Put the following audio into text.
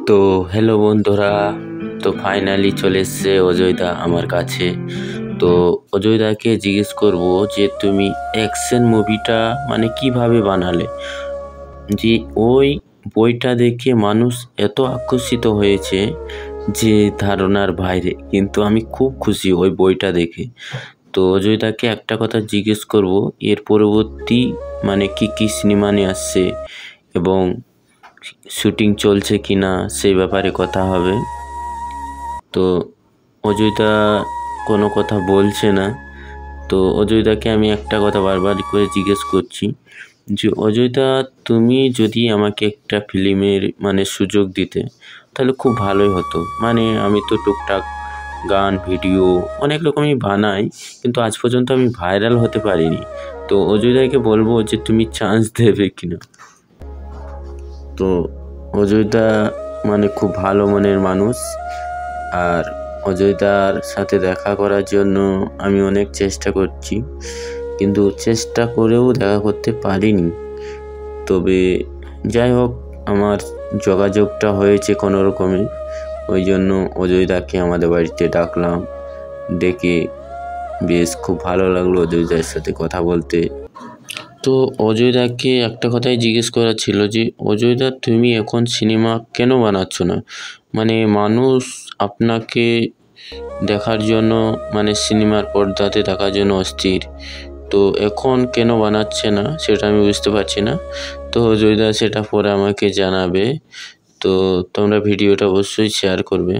তো হ্যালো বন্ধুরা, তো ফাইনালি চলে এসছে অজয়দা আমার কাছে। তো অজয়দাকে জিজ্ঞেস করব যে তুমি অ্যাকশন মুভিটা মানে কিভাবে বানালে, যে ওই বইটা দেখে মানুষ এত আকর্ষিত হয়েছে যে ধারণার বাইরে। কিন্তু আমি খুব খুশি ওই বইটা দেখে। তো অজয়দাকে একটা কথা জিজ্ঞেস করব, এর পরবর্তী মানে কি কি সিনেমা নিয়ে আসছে এবং শুটিং চলছে কি না সেই ব্যাপারে কথা হবে। তো অজয়দা কোনো কথা বলছে না। তো অজয়দাকে আমি একটা কথা বারবার করে জিজ্ঞেস করছি যে অজয়দা, তুমি যদি আমাকে একটা ফিল্মের মানে সুযোগ দিতে তাহলে খুব ভালোই হতো। মানে আমি তো টুকটাক গান ভিডিও অনেক রকমই বানাই, কিন্তু আজ পর্যন্ত আমি ভাইরাল হতে পারিনি। তো অজয়দাকে বলবো যে তুমি চান্স দেবে কিনা। তো অজয়দা মানে খুব ভালো মনের মানুষ, আর অজয়দার সাথে দেখা করার জন্য আমি অনেক চেষ্টা করছি, কিন্তু চেষ্টা করেও দেখা করতে পারিনি। তবে যাই হোক, আমার যোগাযোগটা হয়েছে কোনো রকমে, ওই জন্য অজয়দাকে আমাদের বাড়িতে ডাকলাম। ডেকে বেশ খুব ভালো লাগলো অজয়দার সাথে কথা বলতে। তো অজয়দাকে একটা কথাই জিজ্ঞেস করা ছিল যে অজয়দা, তুমি এখন সিনেমা কেন বানাচ্ছ না? মানে মানুষ আপনাকে দেখার জন্য মানে সিনেমার পর্দাতে দেখার জন্য অস্থির। তো এখন কেন বানাচ্ছে না সেটা আমি বুঝতে পারছি না। তো অজয়দা সেটা পরে আমাকে জানাবে। তো তোমরা ভিডিওটা অবশ্যই শেয়ার করবে।